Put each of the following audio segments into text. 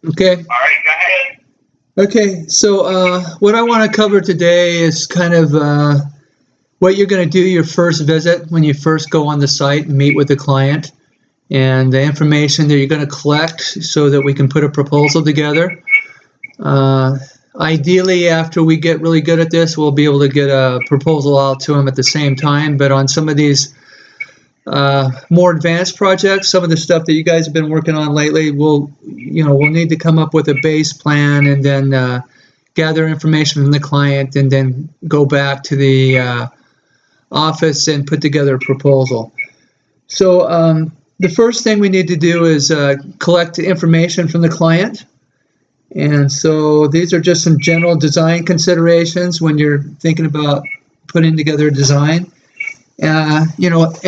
Okay. All right, go ahead. Okay, so what I want to cover today is kind of what you're going to do your first visit when you first go on the site and meet with the client, and the information that you're going to collect so that we can put a proposal together. Ideally, after we get really good at this, we'll be able to get a proposal out to them at the same time, but on some of these more advanced projects, some of the stuff that you guys have been working on lately, we'll need to come up with a base plan and then gather information from the client and then go back to the office and put together a proposal. So the first thing we need to do is collect information from the client. And so these are just some general design considerations when you're thinking about putting together a design. What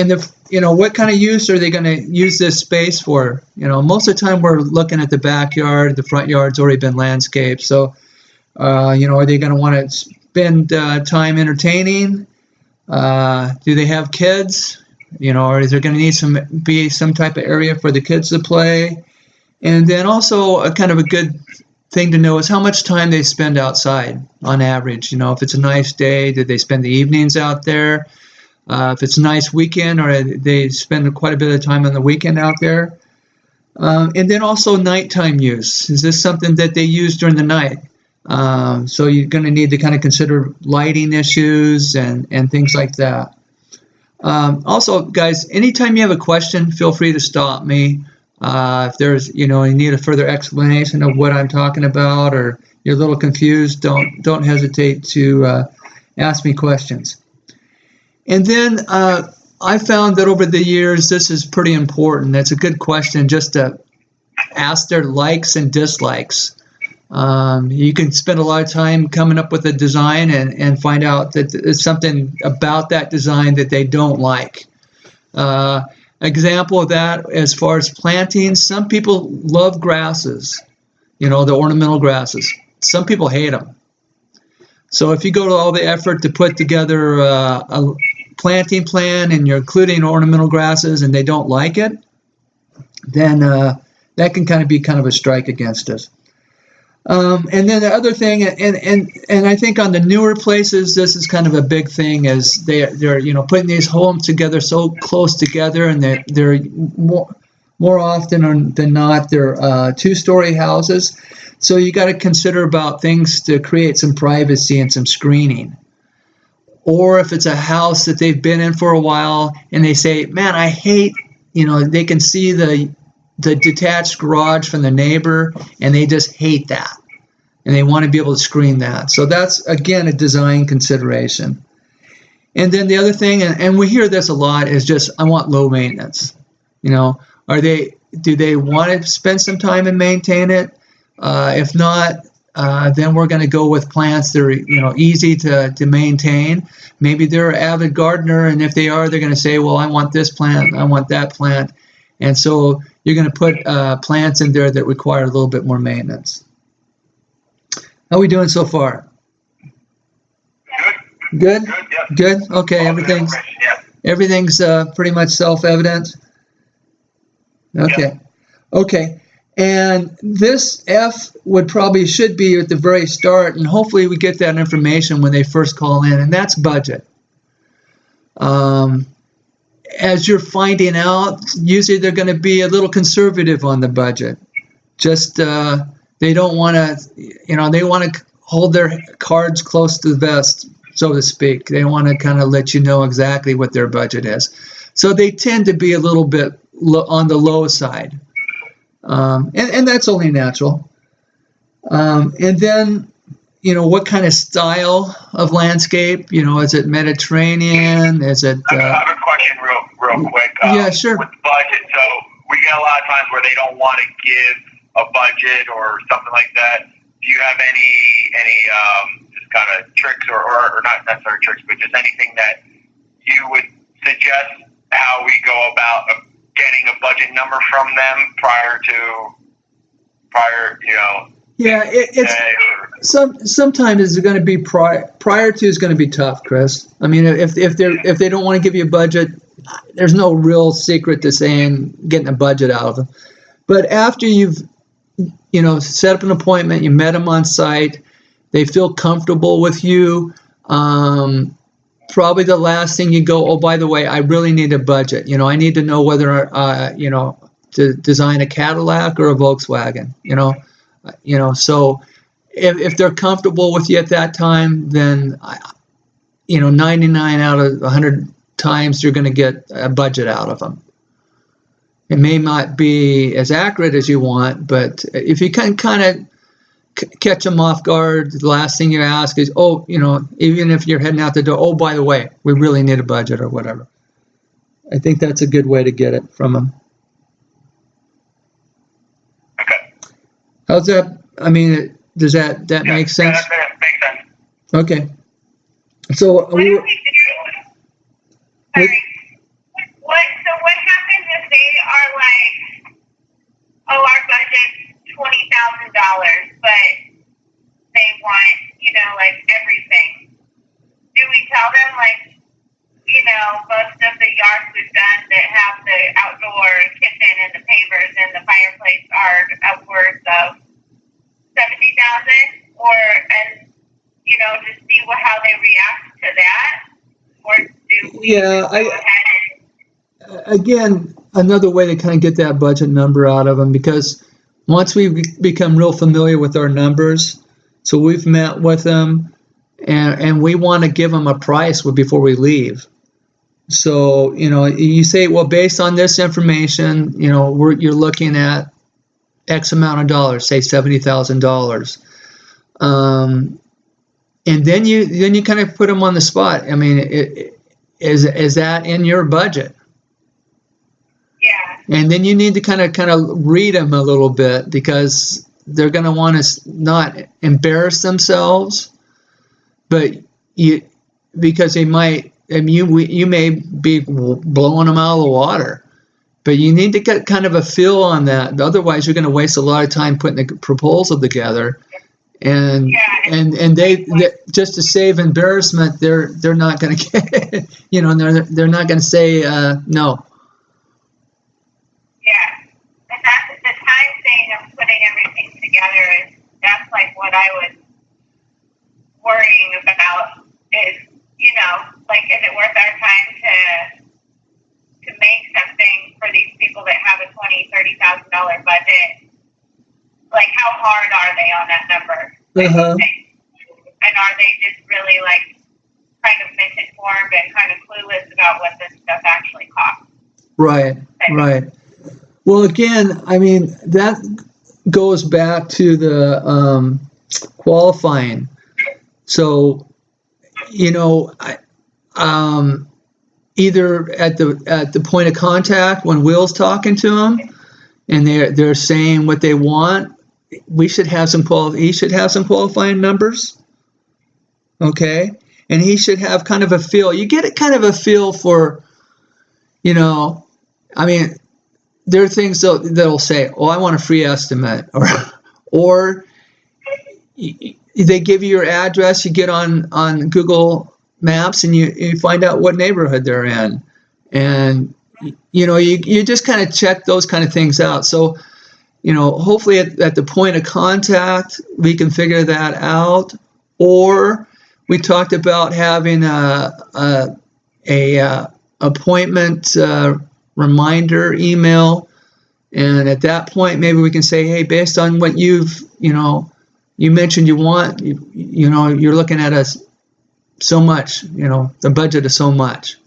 kind of use are they going to use this space for? Most of the time we're looking at the backyard, the front yard's already been landscaped. So, are they going to want to spend time entertaining? Do they have kids? Or is there going to need be some type of area for the kids to play? And then also a kind of a good thing to know is how much time they spend outside on average. If it's a nice day, did they spend the evenings out there? If it's a nice weekend, or they spend quite a bit of time on the weekend out there. And then also nighttime use. Is this something that they use during the night? So you're going to need to kind of consider lighting issues and things like that. Also, guys, anytime you have a question, feel free to stop me. If there's, you need a further explanation of what I'm talking about, or you're a little confused, don't hesitate to ask me questions. And then I found that over the years, this is pretty important. It's a good question just to ask their likes and dislikes. You can spend a lot of time coming up with a design and find out that there's something about that design that they don't like. Example of that, as far as planting, some people love grasses, the ornamental grasses. Some people hate them. So if you go to all the effort to put together a planting plan and you're including ornamental grasses and they don't like it, then that can kind of be a strike against us. And then the other thing, and I think on the newer places, this is kind of a big thing, is they're putting these homes together so close together, and they're more often than not they're two-story houses. So you got to consider about things to create some privacy and some screening. Or if it's a house that they've been in for a while and they say, man, I hate, they can see the detached garage from the neighbor and they just hate that. And they want to be able to screen that. So that's, again, a design consideration. And then the other thing, and we hear this a lot, is just, I want low maintenance. Do they want to spend some time and maintain it? If not, then we're going to go with plants that are, easy to maintain. Maybe they're an avid gardener, and if they are, they're going to say, well, I want this plant, I want that plant. And so you're going to put plants in there that require a little bit more maintenance. How are we doing so far? Good? Good, yeah. Good? Okay, everything's pretty much self-evident? Okay. Yeah. Okay. And this F should be at the very start, and hopefully we get that information when they first call in, and that's budget. As you're finding out, usually they're going to be a little conservative on the budget. Just they don't want to, they want to hold their cards close to the vest, so to speak. They want to kind of let you know exactly what their budget is. So they tend to be a little bit on the low side. And that's only natural. And then, what kind of style of landscape? Is it Mediterranean? Is it? I have a question real quick. Yeah, sure. With budget, so we get a lot of times where they don't want to give a budget or something like that. Do you have any just kind of tricks or not necessarily tricks, but just anything that you would suggest how we go about getting a budget number from them prior, Yeah, it's sometimes it's going to be prior to is going to be tough, Chris. I mean, if they don't want to give you a budget, there's no real secret to getting a budget out of them. But after you've set up an appointment. You met them on site. They feel comfortable with you. Probably the last thing you go, oh, by the way, I really need a budget. I need to know whether, to design a Cadillac or a Volkswagen, so if they're comfortable with you at that time, then, 99 out of 100 times you're going to get a budget out of them. It may not be as accurate as you want, but if you can kind of catch them off guard, the last thing you ask is, even if you're heading out the door, oh, by the way, we really need a budget or whatever. I think that's a good way to get it from them. Okay. How's that? I mean, does that make sense? Yeah, that makes sense. Okay. So What do we do? Sorry. What happens if they are like, oh, our budget's $20,000, but they want, like everything? Do we tell them like, most of the yards we've done that have the outdoor kitchen and the pavers and the fireplace are upwards of $70,000, and just see how they react to that, or do we go ahead and... Again, another way to kind of get that budget number out of them, because once we become real familiar with our numbers, so we've met with them, and we want to give them a price before we leave. So, you say, well, based on this information, you're looking at X amount of dollars, say $70,000. And then you kind of put them on the spot. I mean, is that in your budget? Yeah. And then you need to kind of read them a little bit, because they're going to want to not embarrass themselves, but because they might, you may be blowing them out of the water, but you need to get kind of a feel on that. Otherwise, you're going to waste a lot of time putting a proposal together, and they just to save embarrassment, they're not going to get, they're not going to say no. Yeah, and that's the time thing of putting everything together. That's like what I was worrying about. Is like, is it worth our time to make something for these people that have a $20,000-$30,000 budget? Like, how hard are they on that number? Uh-huh. And are they just really like kind of misinformed and kind of clueless about what this stuff actually costs? Right. Well, again, I mean, that goes back to the qualifying. So, either at the point of contact when Will's talking to them, and they're saying what they want, he should have some qualifying numbers, okay, and he should have kind of a feel. You get kind of a feel for, I mean, there are things that'll say, "Oh, I want a free estimate," or they give you your address. You get on Google Maps and you find out what neighborhood they're in, and you just kind of check those kind of things out. So, hopefully at the point of contact we can figure that out. Or we talked about having a appointment reminder email, and at that point maybe we can say, hey, based on what you mentioned you want, you're looking at us so much, the budget is so much.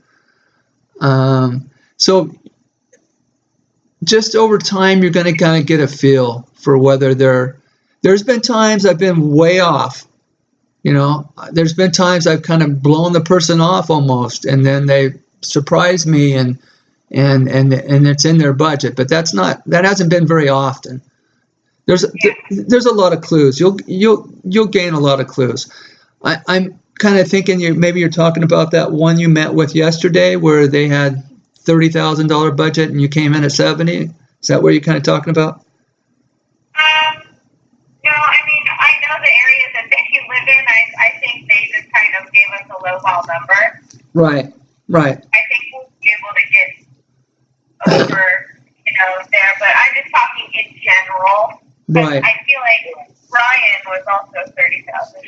So just over time, you're going to kind of get a feel for whether there's been times I've been way off. There's been times I've kind of blown the person off almost, and then they surprise me and it's in their budget, but that hasn't been very often. There's a lot of clues. You'll gain a lot of clues. I'm kind of thinking maybe you're talking about that one you met with yesterday where they had $30,000 budget and you came in at 70. Is that what you're kind of talking about? No, I mean, I know the areas that they live in. I think they just kind of gave us a lowball number. Right. I think we'll be able to get over, there, but I'm just talking in general. But Right. I feel like Brian was also 30,000.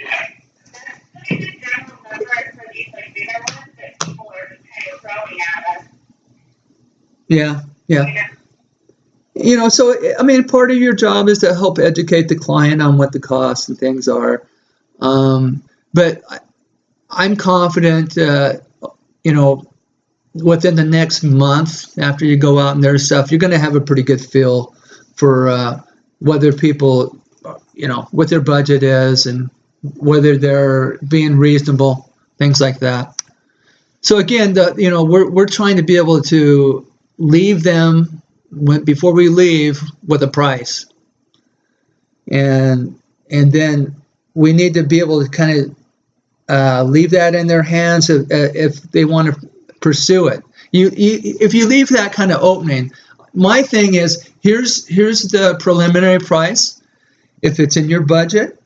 Yeah. Yeah. You know? You know, so I mean, part of your job is to help educate the client on what the costs and things are. But I'm confident, you know, within the next month after you go out and there's stuff, you're going to have a pretty good feel for whether people, you know, what their budget is and whether they're being reasonable, things like that. So again, you know, we're trying to be able to leave them before we leave with a price, and then we need to be able to kind of leave that in their hands if they want to pursue it. If you leave that kind of opening, my thing is here's the preliminary price. If it's in your budget,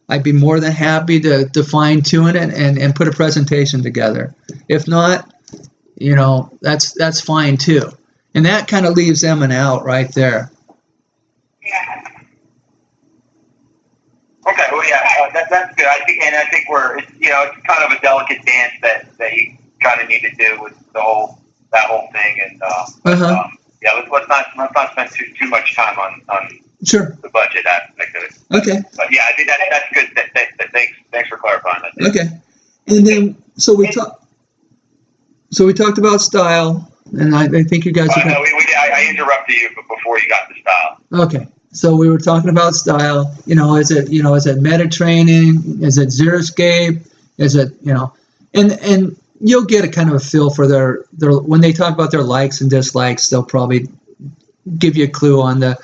I'd be more than happy to fine tune it and put a presentation together. If not, you know, that's fine too. And that kind of leaves them an out right there. Yeah. Okay, well, yeah, that's good. I think we're, you know, it's kind of a delicate dance that you kind of need to do with that whole thing, and yeah, let's not spend too much time on Sure. the budget aspect of it. Okay. But yeah, I think that's good. Thanks for clarifying that. Okay. And then so we talked about style, and I think you guys. No, I interrupted you before you got to style. Okay. So we were talking about style. You know, is it Mediterranean? Is it Xeriscape? Is it, you know, and you'll get a kind of a feel for their when they talk about their likes and dislikes, they'll probably give you a clue on the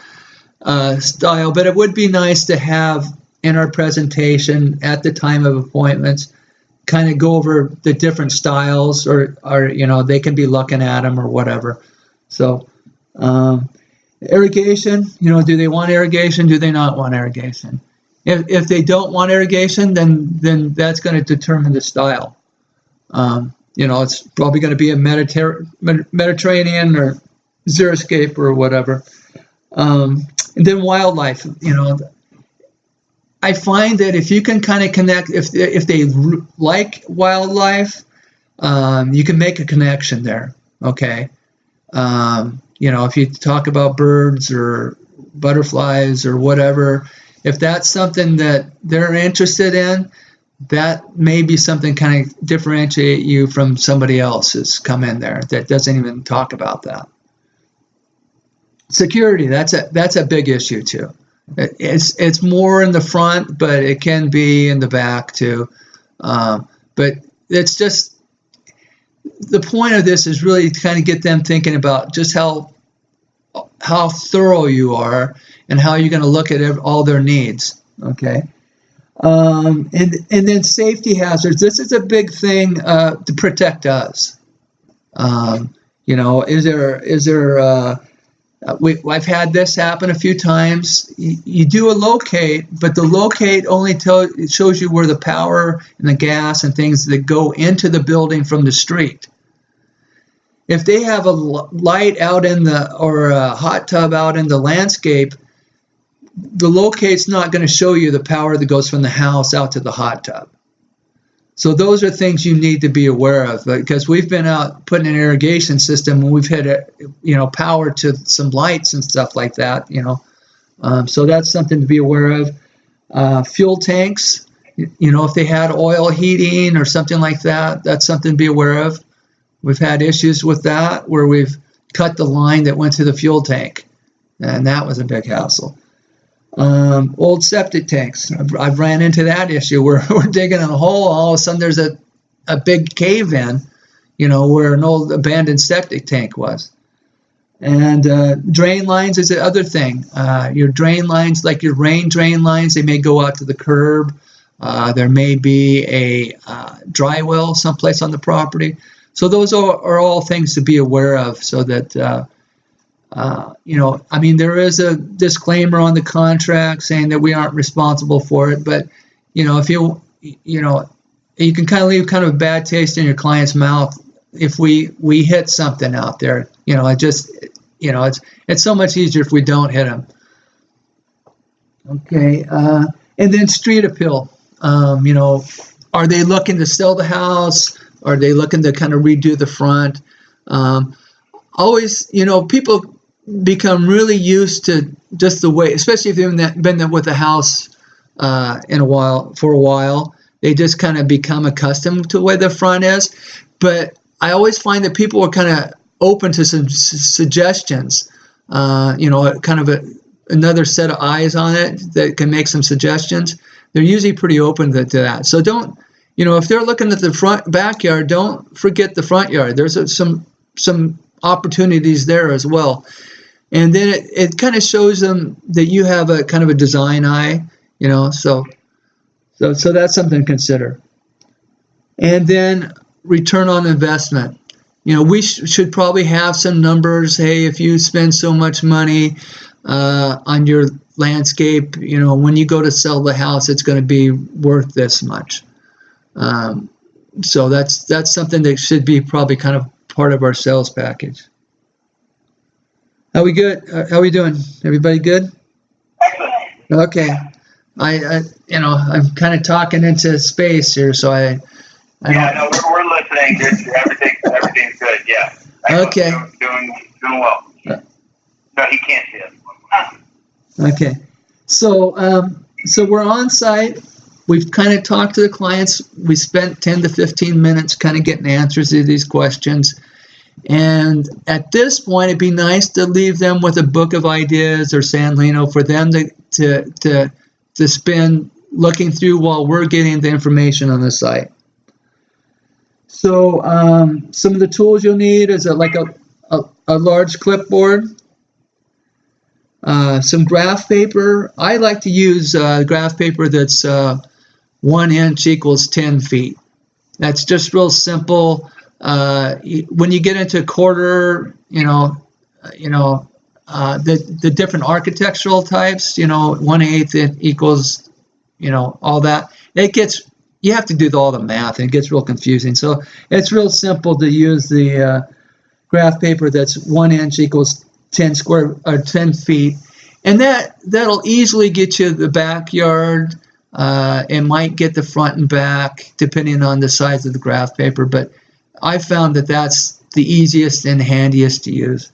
style. But it would be nice to have in our presentation at the time of appointments, kind of go over the different styles, or you know, they can be looking at them or whatever. So. Irrigation, you know, do they want irrigation? Do they not want irrigation? If they don't want irrigation, then that's going to determine the style. You know, it's probably going to be a Mediterranean or Xeriscape or whatever. And then wildlife, you know, I find that if you can kind of connect, if they like wildlife, you can make a connection there. Okay. You know, if you talk about birds or butterflies or whatever, if that's something that they're interested in, that may be something kind of differentiate you from somebody else who's come in there that doesn't even talk about that. Security, that's a big issue too. It's more in the front, but it can be in the back too. But it's just, the point of this is really to kind of get them thinking about just how thorough you are and how you're going to look at all their needs. Okay. And then safety hazards. This is a big thing to protect us. You know, I've had this happen a few times. You do a locate, but the locate only it shows you where the power and the gas and things that go into the building from the street. If they have a light out or a hot tub out in the landscape, the locate's not going to show you the power that goes from the house out to the hot tub. So those are things you need to be aware of, because we've been out putting an irrigation system and we've had power to some lights and stuff like that. You know, so that's something to be aware of. Fuel tanks, you know, if they had oil heating or something like that, that's something to be aware of. We've had issues with that where we've cut the line that went to the fuel tank, and that was a big hassle. Old septic tanks. I've ran into that issue where we're digging a hole, all of a sudden there's a big cave in, you know, where an old abandoned septic tank was. And drain lines is the other thing. Your drain lines, like your rain drain lines, they may go out to the curb. There may be a dry well someplace on the property. So those are all things to be aware of, so that, you know, I mean, there is a disclaimer on the contract saying that we aren't responsible for it. But, you know, if you know, you can kind of leave kind of a bad taste in your client's mouth if we hit something out there. You know, it's so much easier if we don't hit them. Okay, and then street appeal. Are they looking to sell the house? Are they looking to kind of redo the front? Always, people become really used to just the way, especially if they've been with the house for a while, they just kind of become accustomed to the way the front is. But I always find that people are kind of open to some suggestions. Kind of another set of eyes on it that can make some suggestions. They're usually pretty open to that. So don't, if they're looking at the backyard, don't forget the front yard. There's some opportunities there as well. And then it kind of shows them that you have a kind of a design eye, so that's something to consider. And then return on investment. We should probably have some numbers. Hey, if you spend so much money on your landscape, when you go to sell the house, it's going to be worth this much. So that's something that should be probably kind of part of our sales package. How we good? How we doing? Everybody good? Excellent. Okay. I'm kind of talking into space here, so I no, we're listening. Everything's good. Yeah. Excellent. Okay. Doing well. No, he can't see us. Okay. So we're on site. We've kind of talked to the clients. We spent 10 to 15 minutes kind of getting answers to these questions. And at this point, it'd be nice to leave them with a book of ideas or Sandlino for them to spend looking through while we're getting the information on the site. So some of the tools you'll need is like a large clipboard, some graph paper. I like to use graph paper that's 1 inch equals 10 feet. That's just real simple. When you get into quarter, the different architectural types, 1/8 equals, all that. You have to do all the math, and it gets real confusing. So it's real simple to use the graph paper that's 1 inch equals 10 feet, and that'll easily get you the backyard. It might get the front and back depending on the size of the graph paper, but I found that that's the easiest and handiest to use.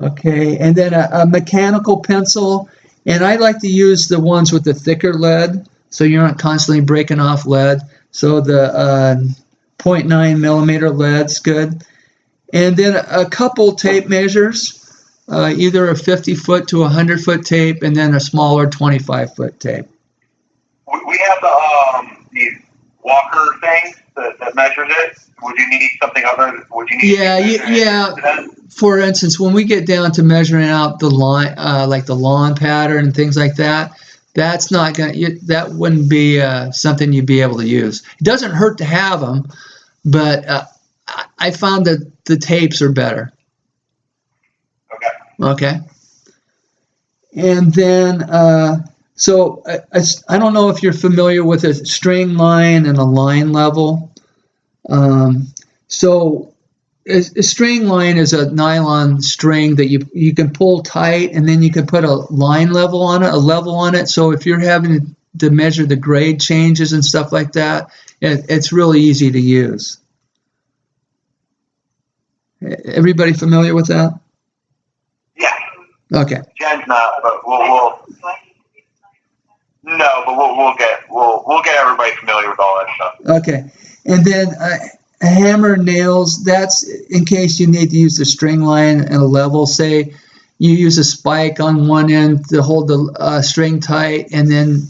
Okay, and then a mechanical pencil, and I like to use the ones with the thicker lead, so you're not constantly breaking off lead. So the 0.9 millimeter lead's good. And then a couple tape measures, either a 50-foot to 100-foot tape, and then a smaller 25-foot tape. We have these walker things that measures it. Would you need something other? Would you need? Yeah. For instance, when we get down to measuring out the line, like the lawn pattern and things like that, that's not that wouldn't be something you'd be able to use. It doesn't hurt to have them, but I found that the tapes are better. Okay. And then, so I don't know if you're familiar with a string line and a line level. So a string line is a nylon string that you can pull tight, and then you can put a line level on it, a level on it. So if you're having to measure the grade changes and stuff like that, it's really easy to use. Everybody familiar with that? Yeah. Okay. Jen's not, but we'll get everybody familiar with all that stuff. Okay, and then a hammer, nails. That's in case you need to use the string line and a level. Say you use a spike on one end to hold the string tight, and then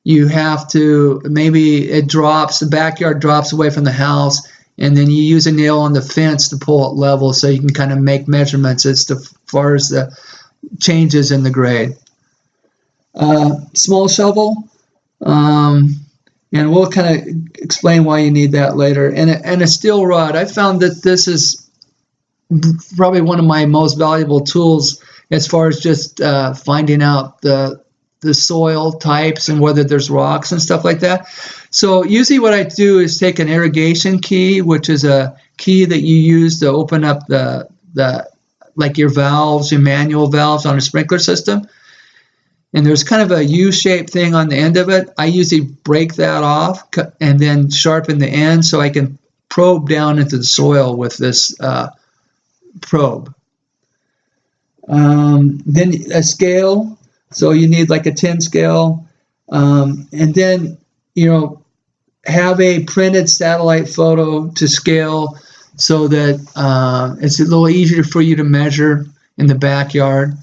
you have to maybe the backyard drops away from the house, and then you use a nail on the fence to pull it level, so you can kind of make measurements as far as the changes in the grade. Small shovel, and we'll kind of explain why you need that later. And a steel rod. I found that this is probably one of my most valuable tools as far as just finding out the soil types and whether there's rocks and stuff like that. So usually what I do is take an irrigation key, which is a key that you use to open up the like your valves, your manual valves on a sprinkler system. and there's kind of a U-shaped thing on the end of it. I usually break that off and then sharpen the end so I can probe down into the soil with this probe. Then a scale, so you need like a 10 scale, and then, have a printed satellite photo to scale so that it's a little easier for you to measure in the backyard.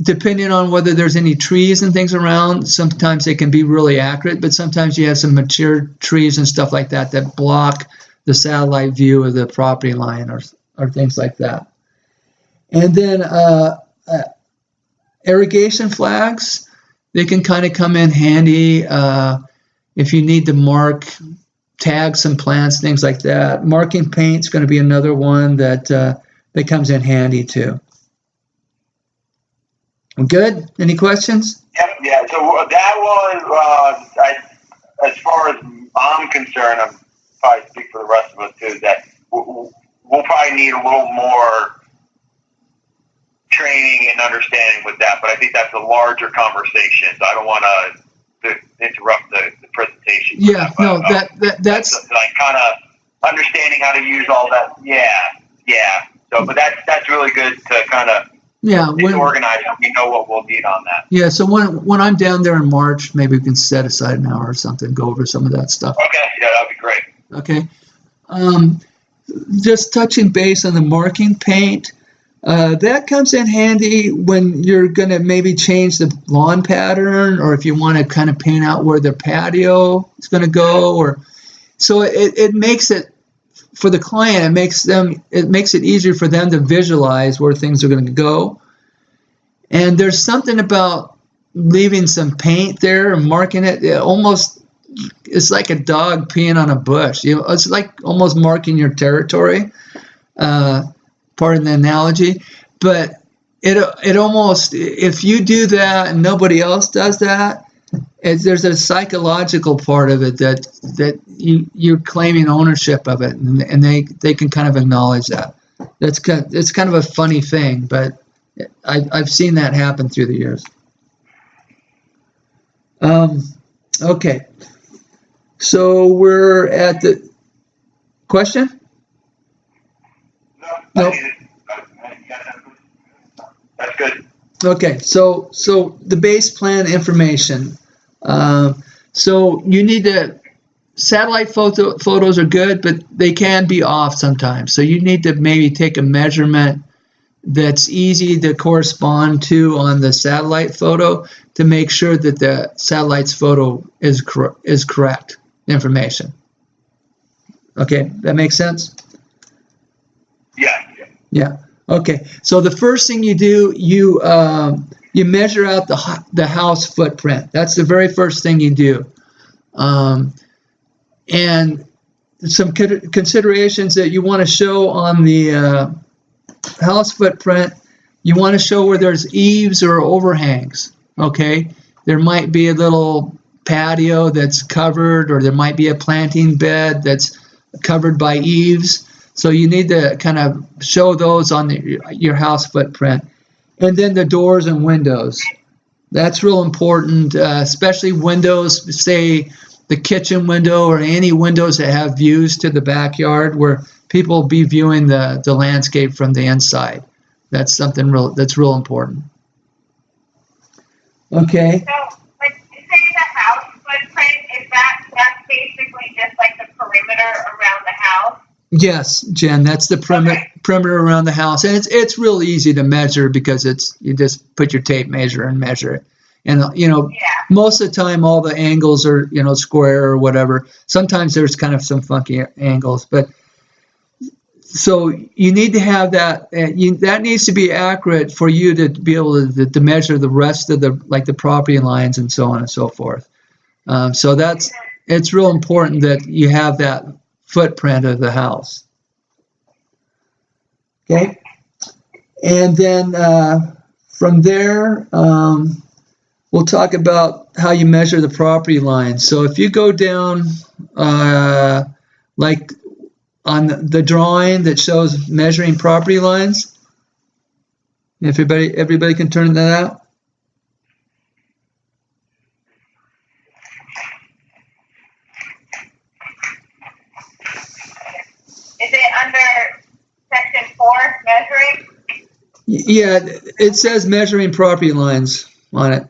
Depending on whether there's any trees and things around, sometimes they can be really accurate, but sometimes you have some mature trees and stuff like that that block the satellite view of the property line or things like that. And then irrigation flags, they can kind of come in handy if you need to tag some plants, things like that. Marking paint's going to be another one that comes in handy too. Good? Any questions? Yeah. So that one, as far as I'm concerned, I'm probably speak for the rest of us too, that we'll probably need a little more training and understanding with that. But I think that's a larger conversation. So I don't want to interrupt the presentation. Yeah. That's like kind of understanding how to use all that. Yeah. So, but that's really good to kind of. Yeah, it's organized. We know what we'll need on that. Yeah, so when I'm down there in March, maybe we can set aside an hour or something, go over some of that stuff. Okay, yeah, that'd be great. Okay, just touching base on the marking paint, that comes in handy when you're going to maybe change the lawn pattern, or if you want to kind of paint out where the patio is going to go, or so it makes it. For the client, it makes it easier for them to visualize where things are going to go. And there's something about leaving some paint there and marking it. It's like a dog peeing on a bush. It's like almost marking your territory. Pardon the analogy, but it almost, if you do that and nobody else does that, there's a psychological part of it that you're claiming ownership of it, and they can kind of acknowledge that. It's kind of a funny thing, but I've seen that happen through the years. Okay, so we're at the question. No. That's good. Okay, so the base plan information. So you need to, satellite photos are good, but they can be off sometimes. So you need to maybe take a measurement that's easy to correspond to on the satellite photo to make sure that the satellite's photo is correct information. Okay, that makes sense? Yeah. Okay, so the first thing you do, you measure out the house footprint. That's the very first thing you do. And some considerations that you want to show on the house footprint, you want to show where there's eaves or overhangs, okay? There might be a little patio that's covered, or there might be a planting bed that's covered by eaves. So you need to kind of show those on your house footprint. And then the doors and windows. That's real important, especially windows, say the kitchen window or any windows that have views to the backyard where people will be viewing the landscape from the inside. That's something that's real important. Okay. So, when you say the house footprint, that's basically just like the perimeter around the house? Yes, Jen, that's the perimeter around the house, and it's real easy to measure because you just put your tape measure and measure it, and most of the time all the angles are square or whatever. Sometimes there's kind of some funky angles, but so you need to have that. That needs to be accurate for you to be able to measure the rest of the property lines and so on and so forth. So it's real important that you have that footprint of the house. Okay, and then from there we'll talk about how you measure the property line. So if you go down like on the drawing that shows measuring property lines, everybody can turn that out. section 4, measuring. Yeah, it says measuring property lines on it.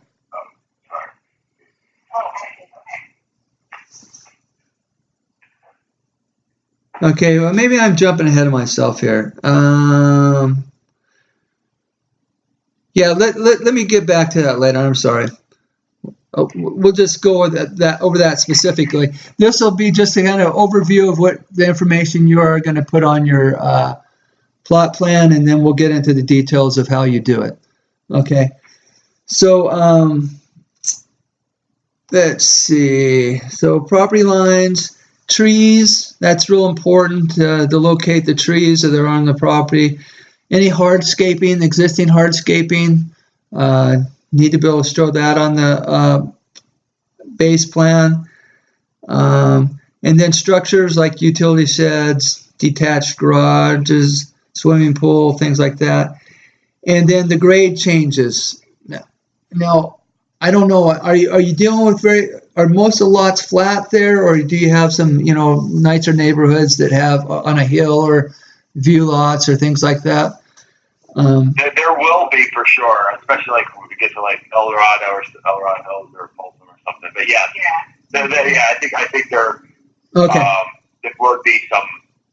Oh, okay. Okay, well, maybe I'm jumping ahead of myself here. Yeah, let me get back to that later. I'm sorry. We'll just go with over that specifically. This will be just a kind of overview of what the information you are going to put on your plot plan, and then we'll get into the details of how you do it. Okay. So let's see. So property lines, trees. That's real important to locate the trees that are on the property. Any hardscaping, existing hardscaping, need to be able to show that on the base plan. And then structures like utility sheds, detached garages, swimming pool, things like that. And then the grade changes. Now, I don't know, are you dealing with are most of the lots flat there, or do you have some, nicer neighborhoods that have on a hill or view lots or things like that? There will be for sure, especially like when we get to like El Dorado Hills or Folsom or something. But yeah, I think there. Okay. There would be some.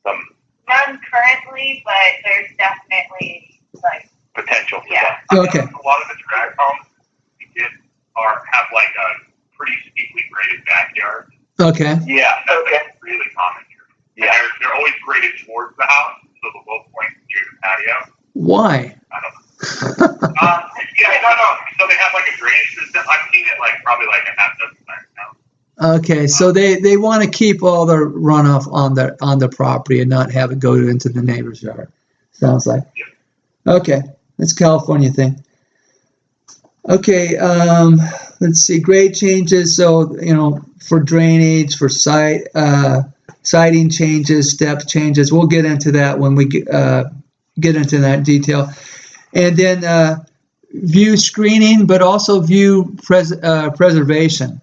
None currently, but there's definitely potential for that. Okay. A lot of the drag homes we did have like a pretty steeply graded backyard. Okay. Yeah, that's really common here. Yeah, they're always graded towards the house, so the low point near the patio. Why? I don't know. I don't know. So they have like a drainage system. I've seen it probably a half dozen times now. Okay, so they want to keep all the runoff on the property and not have it go into the neighbor's yard. Sounds like. Yeah. Okay, that's a California thing. Okay, let's see, grade changes. So for drainage, for siding changes, depth changes. We'll get into that when we get into that detail. And then view screening, but also view preservation.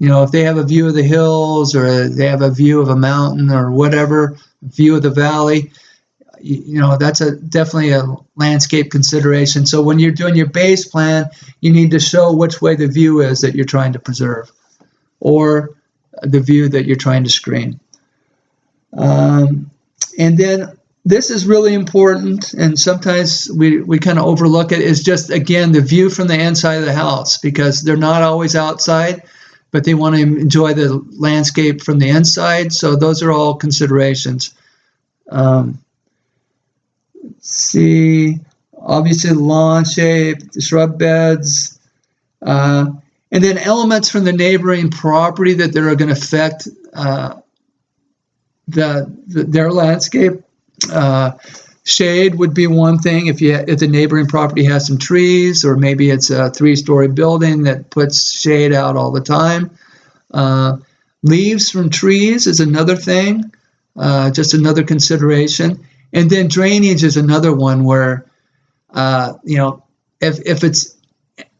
If they have a view of the hills or they have a view of a mountain or whatever, view of the valley, that's definitely a landscape consideration. So when you're doing your base plan, you need to show which way the view is that you're trying to preserve or the view that you're trying to screen. And then this is really important, and sometimes we kind of overlook it, is just, again, the view from the inside of the house, because they're not always outside, but they want to enjoy the landscape from the inside. So those are all considerations. Let's see, obviously the lawn shape, the shrub beds, and then elements from the neighboring property that are going to affect their landscape. Shade would be one thing if the neighboring property has some trees, or maybe it's a 3-story building that puts shade out all the time. Leaves from trees is another thing, just another consideration. And then drainage is another one where, if it's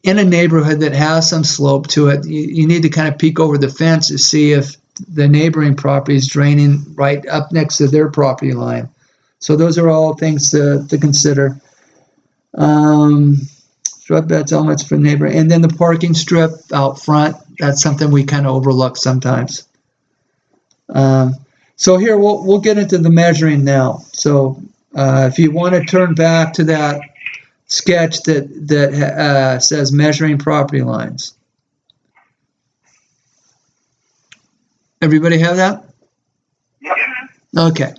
in a neighborhood that has some slope to it, you need to kind of peek over the fence to see if the neighboring property is draining right up next to their property line. So those are all things to consider. Shrub beds, elements for neighbor, and then the parking strip out front. That's something we kind of overlook sometimes. So here we'll get into the measuring now. So if you want to turn back to that sketch that says measuring property lines. Everybody have that? Yeah. Okay.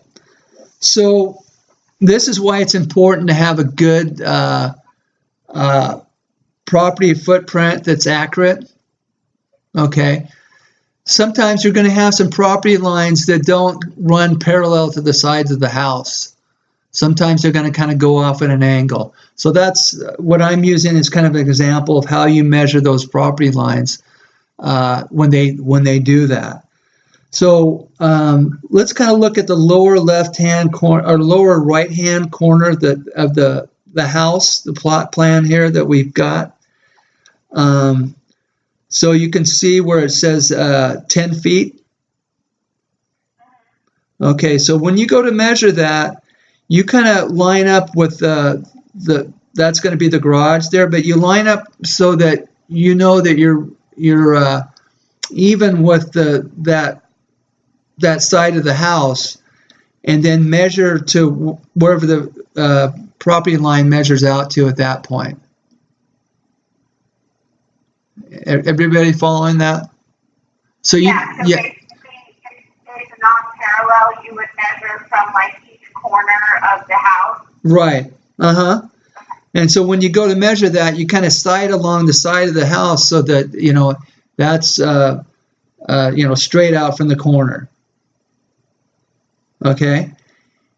So this is why it's important to have a good property footprint that's accurate. Okay. Sometimes you're going to have some property lines that don't run parallel to the sides of the house. Sometimes they're going to kind of go off at an angle. So that's what I'm using as kind of an example of how you measure those property lines when they do that. So let's kind of look at the lower left-hand corner or lower right-hand corner of the house, the plot plan here that we've got. So you can see where it says 10 feet. Okay, so when you go to measure that, you kind of line up with that's going to be the garage there, but you line up so that you know that you're even with that side of the house, and then measure to wherever the property line measures out to at that point. Everybody following that? So you, Yeah, so basically, if it's non-parallel, you would measure from like each corner of the house. right, and so when you go to measure that, you kind of side along the side of the house so that that's straight out from the corner. Okay,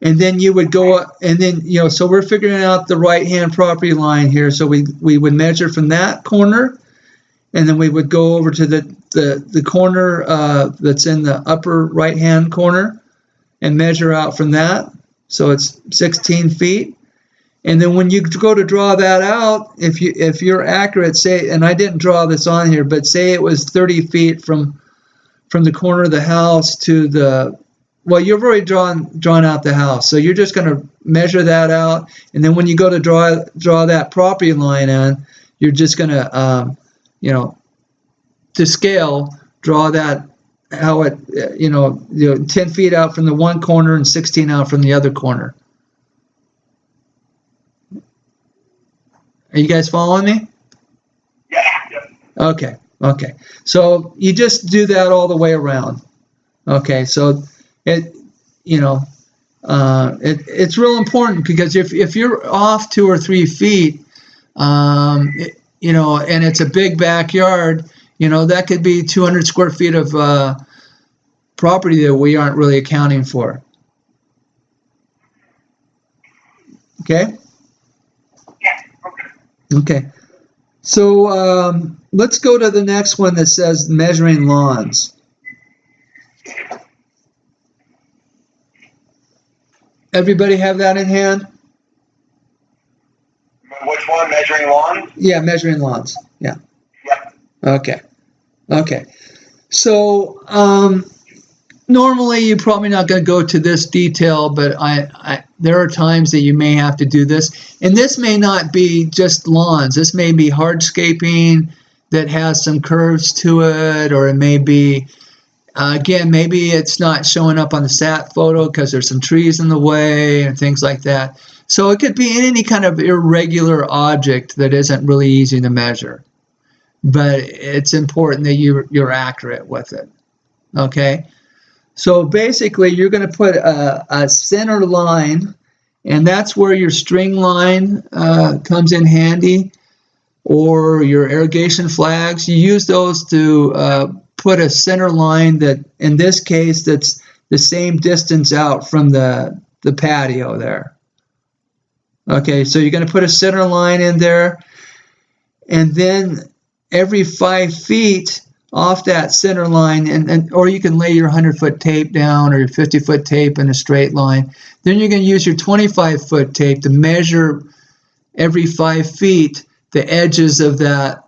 and then you would go up, and then so we're figuring out the right-hand property line here. So we would measure from that corner, and then we would go over to the corner that's in the upper right-hand corner, and measure out from that. So it's 16 feet. And then when you go to draw that out, if you're accurate, say, and I didn't draw this on here, but say it was 30 feet from the corner of the house to well, you've already drawn out the house, so you're just going to measure that out, and then when you go to draw that property line in, you're just going to to scale, draw that how it 10 feet out from the one corner and 16 out from the other corner. Are you guys following me? Yeah. Okay. So you just do that all the way around. Okay, so it's real important, because if you're off 2 or 3 feet, and it's a big backyard, that could be 200 square feet of property that we aren't really accounting for. Okay? Yeah. Okay. So let's go to the next one that says measuring lawns. Everybody have that in hand? Which one? Measuring lawns? Yeah, measuring lawns. Yeah. Yep. Okay. So normally you're probably not going to go to this detail, but there are times that you may have to do this. And this may not be just lawns. This may be hardscaping that has some curves to it, or it may be, again, maybe it's not showing up on the sat photo because there's some trees in the way and things like that. So it could be any kind of irregular object that isn't really easy to measure. But it's important that you're accurate with it. Okay? So basically, you're going to put a center line, and that's where your string line comes in handy, or your irrigation flags. You use those to put a center line that, in this case, that's the same distance out from the patio there. Okay, so you're going to put a center line in there, and then every 5 feet off that center line, or you can lay your 100-foot tape down or your 50-foot tape in a straight line. Then you're going to use your 25-foot tape to measure every 5 feet the edges of that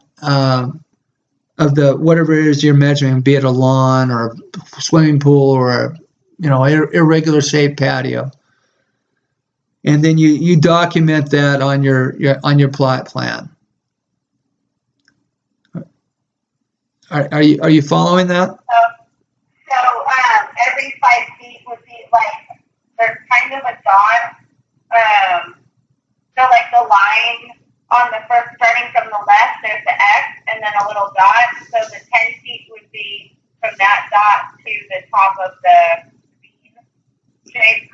of the whatever it is you're measuring, be it a lawn or a swimming pool or a irregular shaped patio. And then you document that on your plot plan. Are you following that? So every 5 feet would be like, there's kind of a dot. So like the line on the first, starting from the left, there's the X and then a little dot. So the 10 feet would be from that dot to the top of the V shape,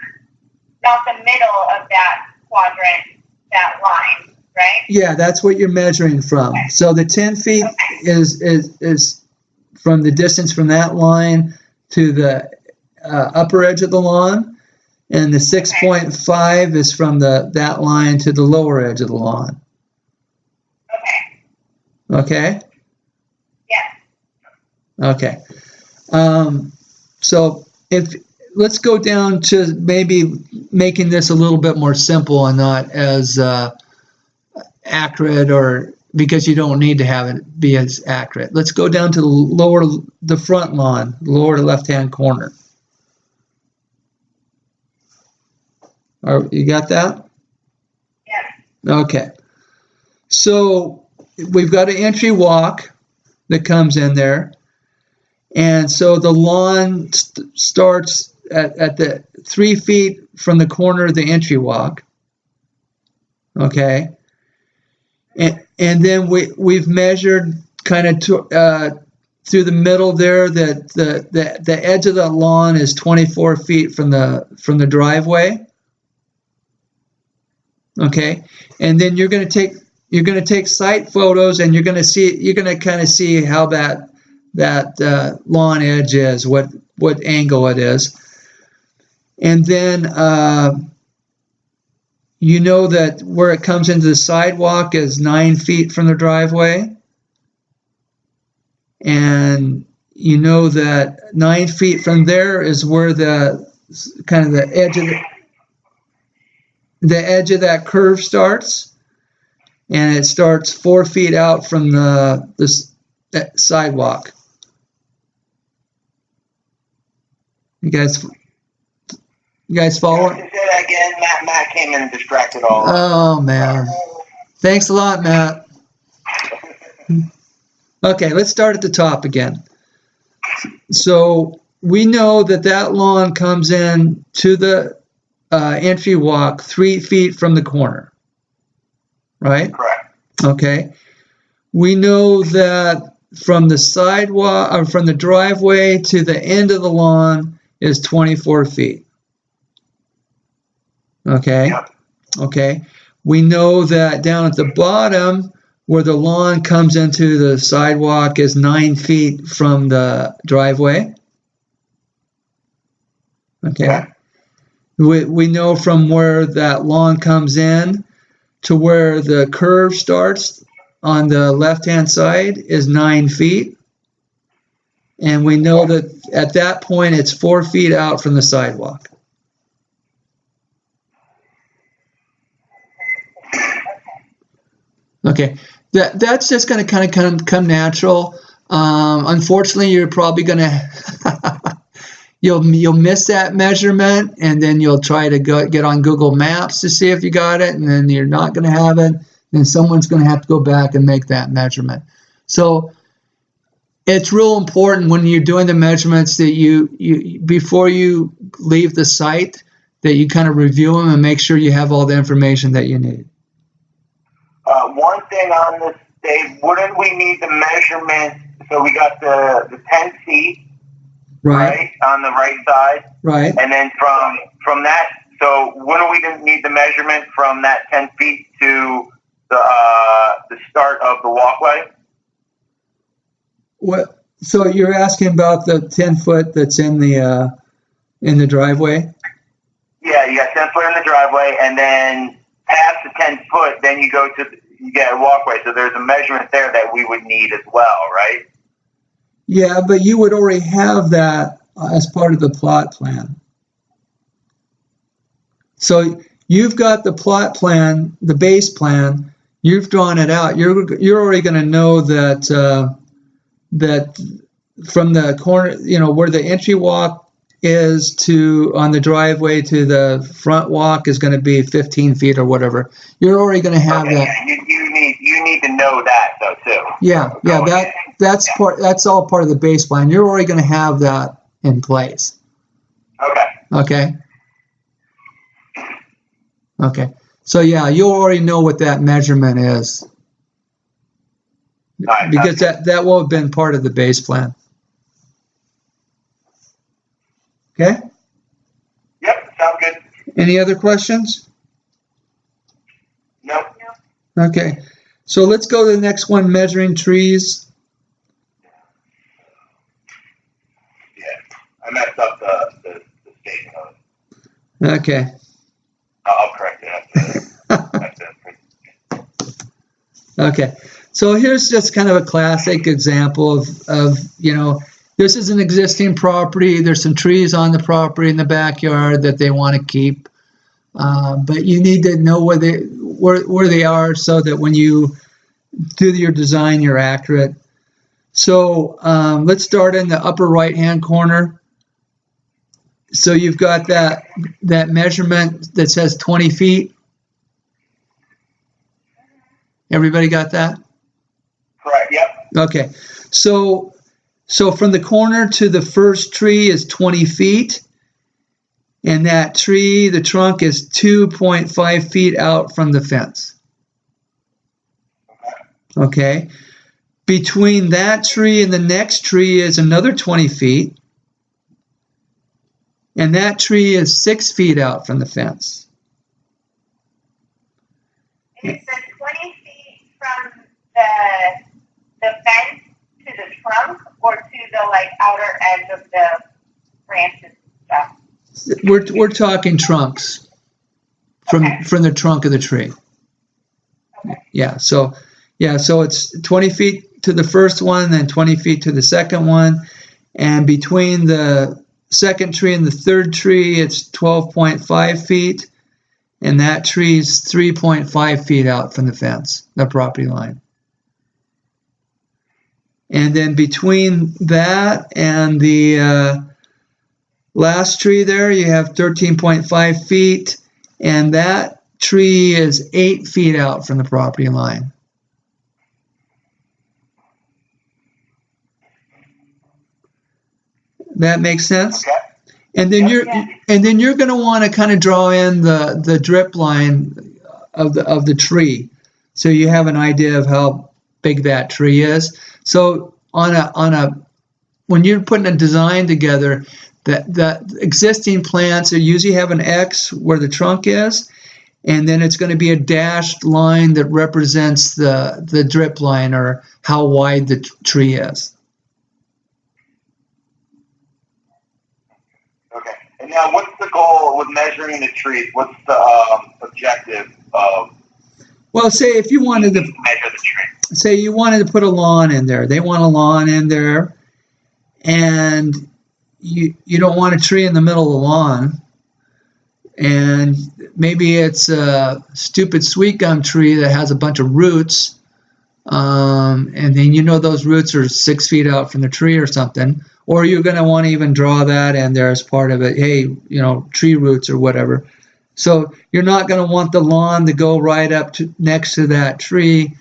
not the middle of that quadrant, that line, right? Yeah, that's what you're measuring from. Okay. So the 10 feet is from the distance from that line to the upper edge of the lawn, and the 6.5 is from that line to the lower edge of the lawn. Okay? Yeah. Okay. So let's go down to maybe making this a little bit more simple and not as accurate, or because you don't need to have it be as accurate. Let's go down to the front lawn, lower left-hand corner. You got that? Yes. Okay. So we've got an entry walk that comes in there. And so the lawn starts at the 3 feet from the corner of the entry walk. Okay. And then we've measured kind of through the middle there that the edge of the lawn is 24 feet from the driveway. Okay. And then you're going to take site photos, and you're going to kind of see how that lawn edge is, what angle it is. And then you know that where it comes into the sidewalk is 9 feet from the driveway. And you know that 9 feet from there is where the kind of the edge of that curve starts. And it starts 4 feet out from the sidewalk. You guys follow? Say that again. Matt came in and distracted all. Oh man, thanks a lot, Matt. Okay, let's start at the top again. So we know that lawn comes in to the entry walk 3 feet from the corner, right? Correct. Okay. We know that from the sidewalk, or from the driveway to the end of the lawn is 24 feet. Okay. Yep. Okay. We know that down at the bottom where the lawn comes into the sidewalk is 9 feet from the driveway. Okay. Yeah. We know from where that lawn comes in to where the curve starts on the left-hand side is 9 feet. And we know that at that point it's 4 feet out from the sidewalk. Okay, that's just going to kind of come natural. Unfortunately, you're probably going to you'll miss that measurement, and then you'll try to get on Google Maps to see if you got it, and then you're not going to have it. Then someone's going to have to go back and make that measurement. So it's real important when you're doing the measurements that you before you leave the site, that you kind of review them and make sure you have all the information that you need. One thing on this, Dave, wouldn't we need the measurement? So we got the 10 feet, right, on the right side, right, and then from that, so wouldn't we need the measurement from that 10 feet to the start of the walkway? What? So you're asking about the 10 foot that's in the driveway? Yeah, you got 10 foot in the driveway, and then past the 10 foot, then you get a walkway. So there's a measurement there that we would need as well, right? Yeah, but you would already have that as part of the plot plan. So you've got the plot plan, the base plan. You've drawn it out. You're already going to know that that from the corner, where the entry walk is on the driveway to the front walk is going to be 15 feet or whatever. You're already going to have that. Yeah, you need to know that though too. Yeah, that's all part of the base plan. You're already going to have that in place. Okay. So yeah, you'll already know what that measurement is. Right, because that will have been part of the base plan. Okay? Yep, sounds good. Any other questions? Nope. Okay. So let's go to the next one, measuring trees. Yeah, I messed up the statement. Okay. I'll correct it after. Okay. So here's just kind of a classic example of this is an existing property. There's some trees on the property in the backyard that they want to keep. But you need to know where they are so that when you do your design, you're accurate. So let's start in the upper right-hand corner. So you've got that measurement that says 20 feet. Everybody got that? Correct. Yep. Okay. So from the corner to the first tree is 20 feet. And that tree, the trunk is 2.5 feet out from the fence. Okay. Between that tree and the next tree is another 20 feet. And that tree is 6 feet out from the fence. Is the 20 feet from the fence to the trunk or to the like outer edge of the branches and stuff? We're talking trunks from the trunk of the tree. Okay. Yeah. So it's 20 feet to the first one, then 20 feet to the second one, and between the second tree and the third tree, it's 12.5 feet, and that tree is 3.5 feet out from the fence, the property line. And then between that and the last tree there, you have 13.5 feet, and that tree is 8 feet out from the property line. That makes sense? Okay. And then you're going to want to kind of draw in the drip line of the tree, so you have an idea of how big that tree is. So when you're putting a design together, the existing plants usually have an X where the trunk is, and then it's going to be a dashed line that represents the drip line or how wide the tree is. Okay. And now, what's the goal with measuring the trees? What's the objective of? Well, say if you wanted to measure the tree. Say you wanted to put a lawn in there. They want a lawn in there, and you don't want a tree in the middle of the lawn. And maybe it's a stupid sweet gum tree that has a bunch of roots, and then those roots are 6 feet out from the tree or something. Or you're going to want to even draw that in there as part of it. Hey, tree roots or whatever. So you're not going to want the lawn to go right up next to that tree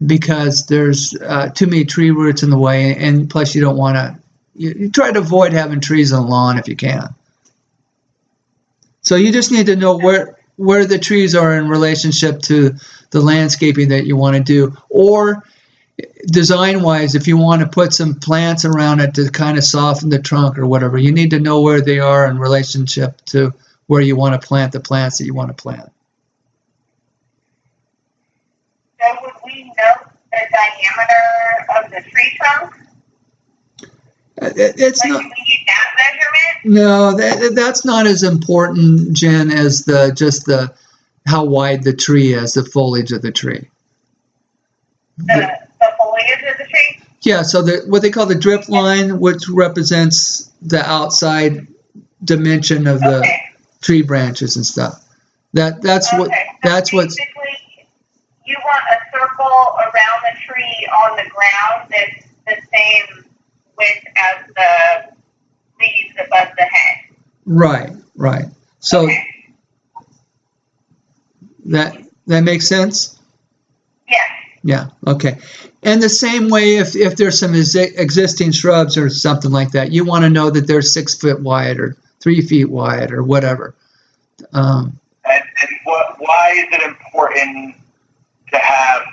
because there's too many tree roots in the way, and plus you don't want to. You try to avoid having trees on the lawn if you can. So you just need to know where the trees are in relationship to the landscaping that you want to do, or design-wise, if you want to put some plants around it to kind of soften the trunk or whatever, you need to know where they are in relationship to where you want to plant the plants that you want to plant. So would we know the diameter of the tree trunk? It's like, not. do we need that measurement? No, that's not as important, Jen, as how wide the tree is, the foliage of the tree. The foliage of the tree? Yeah, so what they call the drip line, which represents the outside dimension of the tree branches and stuff. That's so what's basically, you want a circle around the tree on the ground that's the same width as the leaves above the head. right. So that makes sense? Yes. Yeah, okay. And the same way, if there's some existing shrubs or something like that, you want to know that they're 6 foot wide or 3 feet wide or whatever. And why is it important to have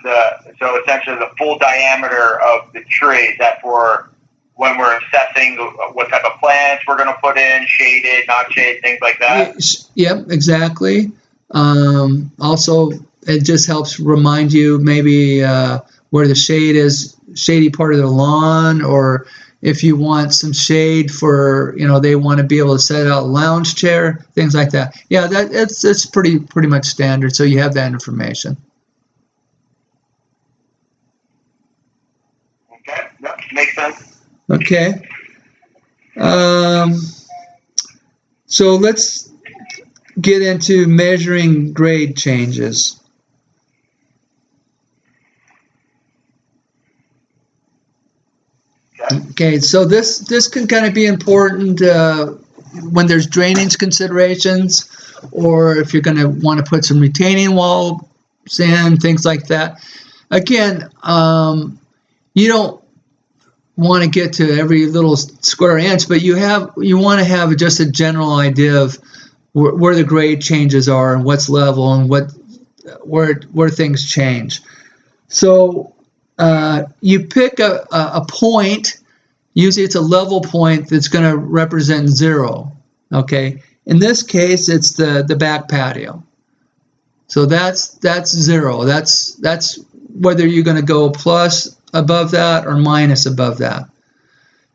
essentially the full diameter of the tree? Is that for when we're assessing what type of plants we're going to put in, shaded, not shaded, things like that? Yep, exactly. Also, it just helps remind you maybe where the shady part of the lawn, or if you want some shade for, they want to be able to set out a lounge chair, things like that. Yeah, it's pretty much standard. So you have that information. Okay, yep, makes sense. Okay. So let's get into measuring grade changes. Okay, so this can kind of be important when there's drainage considerations, or if you're going to want to put some retaining wall in, things like that. Again, you don't want to get to every little square inch, but you want to have just a general idea of where the grade changes are and what's level and where things change. So you pick a point. Usually it's a level point that's going to represent 0. Okay. In this case, it's the back patio. So that's 0. That's whether you're going to go plus above that or minus above that.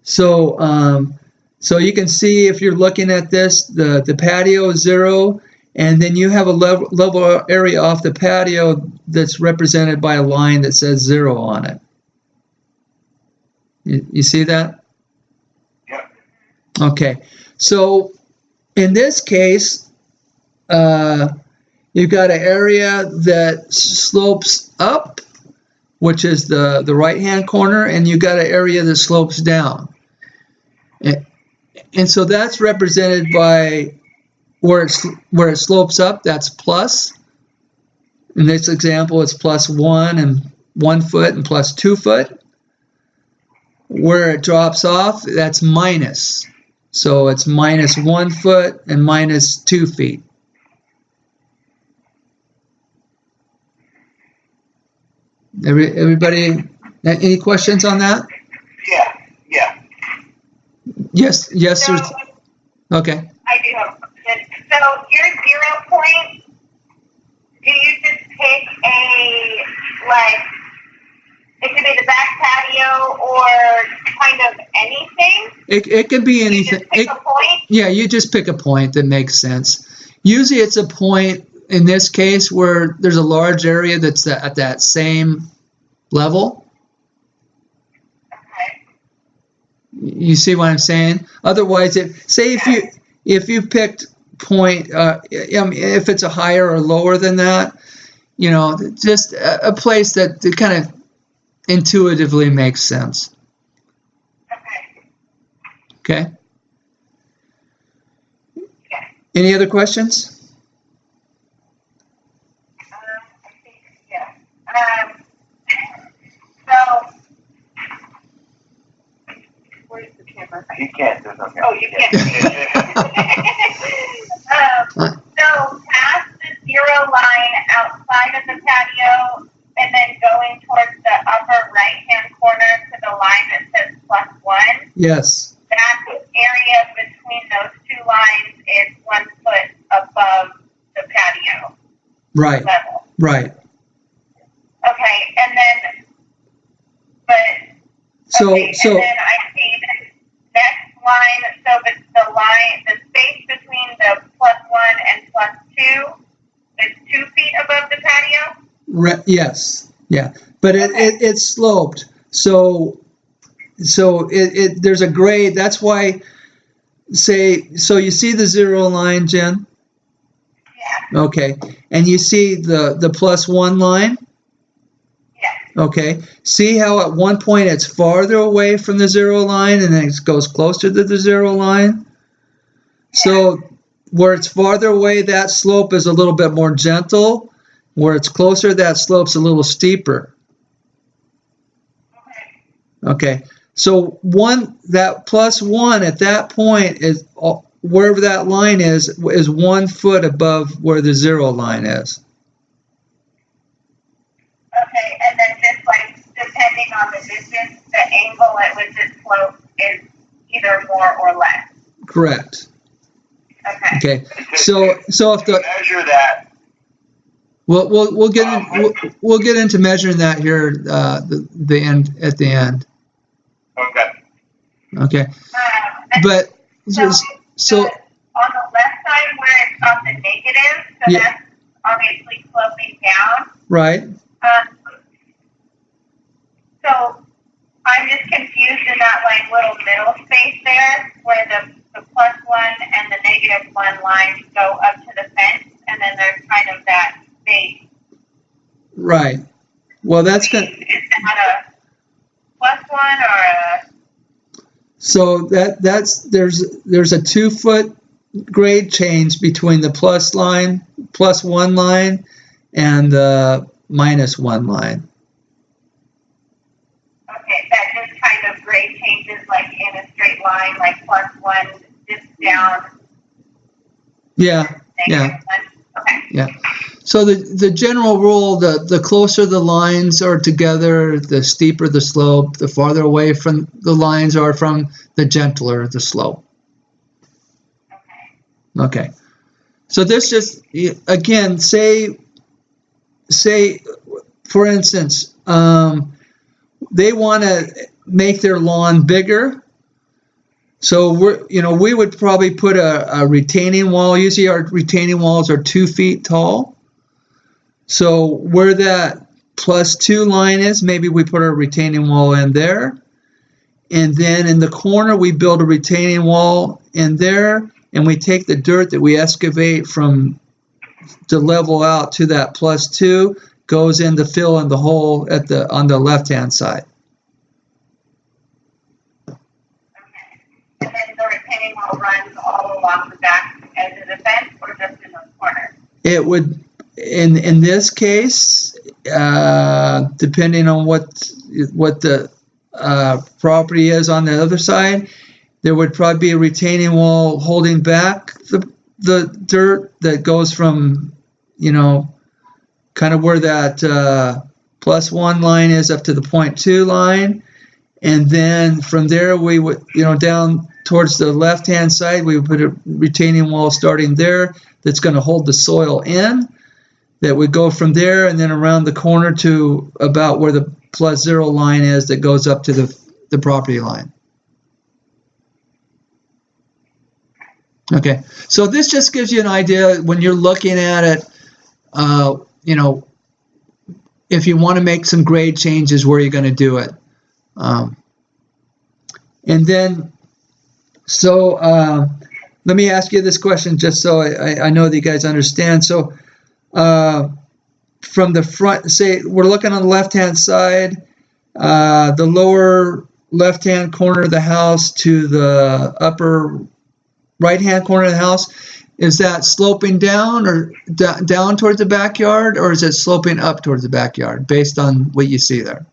So so you can see if you're looking at this, the patio is 0, and then you have a level area off the patio that's represented by a line that says 0 on it. You see that? Yep. Okay. So in this case, you've got an area that slopes up, which is the right-hand corner, and you've got an area that slopes down. And so that's represented by where it slopes up, that's plus. In this example, it's +1 and 1 foot and +2 foot. Where it drops off, that's minus. So it's -1 foot and -2 feet. Everybody, any questions on that? Yeah. Yes, So, sir. Okay. I do have a question. So your 0 point, do you just pick it could be the back patio or kind of anything? It can be anything. You just pick a point? Yeah, you just pick a point that makes sense. Usually it's a point, in this case, where there's a large area that's at that same level. Okay. You see what I'm saying? Otherwise, if you picked point, if it's a higher or lower than that, just a place that kind of intuitively makes sense. Okay. Okay. Any other questions? I think, yeah. So, where's the camera? You can't. There's no camera. Oh, you can't. So, past the 0 line outside of the patio, and then going towards the upper right-hand corner to the line that says +1. Yes. That area between those 2 lines is 1 foot above the patio Right. level. Right. Okay, and then, So and then I see the next line, so the space between the +1 and +2 is 2 feet above the patio? Yes. Yeah. But it's sloped. So there's a grade. That's why, so you see the 0 line, Jen? Yeah. Okay. And you see the +1 line? Yeah. Okay. See how at one point it's farther away from the 0 line and then it goes closer to the 0 line? Yeah. So where it's farther away, that slope is a little bit more gentle. Where it's closer, that slope's a little steeper. Okay. So that +1 at that point is wherever that line is 1 foot above where the 0 line is. Okay, and then just depending on the distance, the angle at which it slopes is either more or less. Correct. Okay. Okay. So if To measure that, we'll get into measuring that here at the end. okay. Okay. And But so on the left side where it's on the negative, so Yeah. that's obviously sloping down. right. So I'm just confused in that little middle space there where the +1 and the -1 lines go up to the fence, and then there's kind of that space. Right. Well, that's good. Is that a +1 or a So there's a 2-foot grade change between the +1 line and the -1 line. Okay, that just kind of grade changes like in a straight line, like +1 dips down. Yeah. -1. Okay. Yeah. So the general rule, the closer the lines are together, the steeper the slope, the farther away from the lines are from, the gentler the slope. Okay. So this just, again, say for instance, they want to make their lawn bigger. So we would probably put a retaining wall. Usually our retaining walls are 2 feet tall. So where that +2 line is, maybe we put a retaining wall in there. And then in the corner, we build a retaining wall in there, and we take the dirt that we excavate from to level out to that +2, goes in to fill in the hole on the left-hand side. And then the retaining wall runs all along the back edge of the fence, or just in the corner? It would, in this case, depending on what the property is on the other side, there would probably be a retaining wall holding back the dirt that goes from, kind of where that +1 line is up to the 0.2 line. And then from there, we would, down towards the left-hand side, we would put a retaining wall starting there that's going to hold the soil in. That would go from there and then around the corner to about where the +0 line is that goes up to the property line. Okay, so this just gives you an idea when you're looking at it, if you want to make some grade changes, where you're going to do it. And then, so let me ask you this question just so I know that you guys understand. So from the front, say we're looking on the left-hand side, the lower left-hand corner of the house to the upper right-hand corner of the house, is that sloping down or down towards the backyard, or is it sloping up towards the backyard based on what you see there?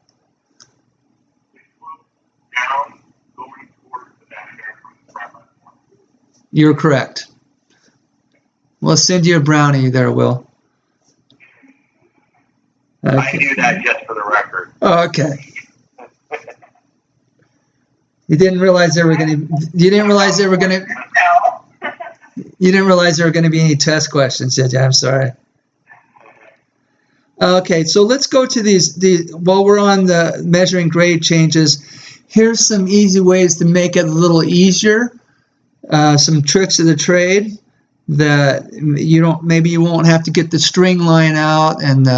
Down, going towards the backyard from the front. You're correct. We'll send you a brownie there, Will. Okay. I do that just for the record. Oh, okay. You didn't realize there were going to. You didn't realize there were going to. No. You didn't realize there were going to be any test questions, did you? I'm sorry. Okay, so let's go to these. While we're on the measuring grade changes, here's some easy ways to make it a little easier. Some tricks of the trade that maybe you won't have to get the string line out and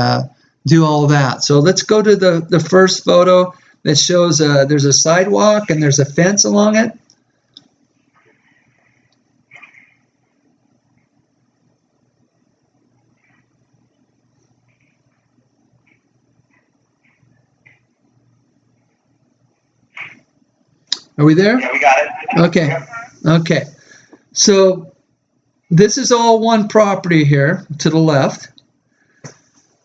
do all that. So let's go to the first photo that shows there's a sidewalk and there's a fence along it. Are we there? Yeah, we got it. Okay. Yep. Okay. So this is all one property here to the left.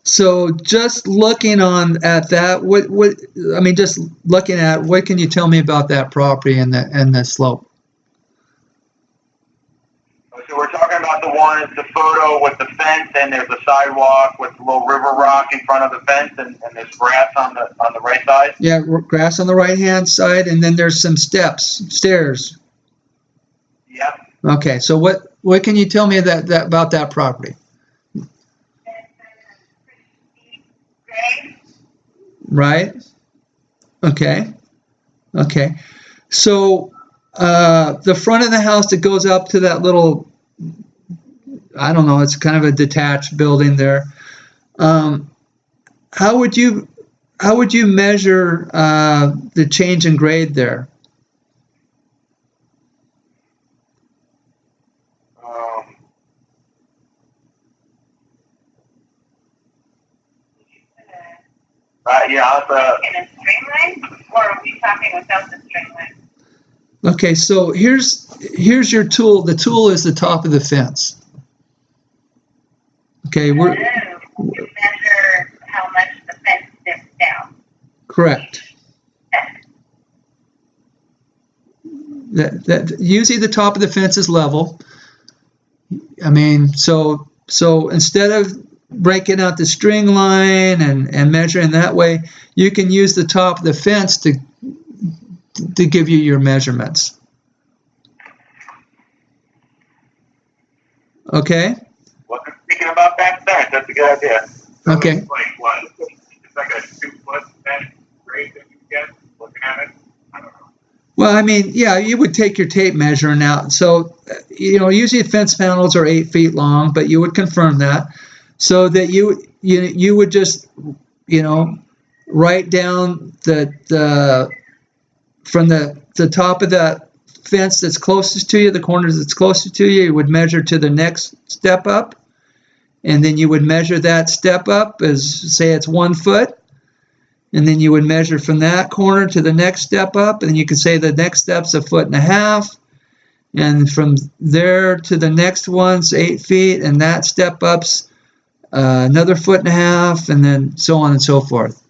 So just looking at that, just looking at, what can you tell me about that property and the slope? So we're talking about the photo with the fence, and there's a sidewalk with a little river rock in front of the fence, and there's grass on the right side. Yeah, grass on the right-hand side, and then there's some stairs. Yep. Okay, so what can you tell me about that property? Right. Okay. Okay. So the front of the house that goes up to that little, I don't know, it's kind of a detached building there. How would you measure the change in grade there? Yeah, in a string line, or are we talking without the string line? Okay, so here's your tool. The tool is the top of the fence. Okay, To measure how much the fence dips down. correct. That usually the top of the fence is level. I mean, so instead of breaking out the string line and measuring that way, you can use the top of the fence to give you your measurements. Okay? Wasn't thinking about that fence. That's a good idea. Okay. It's like what? It's like a 2-foot fence grade that you get looking at it. I don't know. Well, I mean, yeah, you would take your tape measuring out. So, usually fence panels are 8 feet long, but you would confirm that, so that you would just, write down the from the top of that fence that's closest to you, the corners that's closest to you, you would measure to the next step up, and then you would measure that step up as, say, it's 1 foot. And then you would measure from that corner to the next step up, and you could say the next step's 1.5 feet, and from there to the next one's 8 feet, and that step up's another 1.5 feet, and then so on and so forth.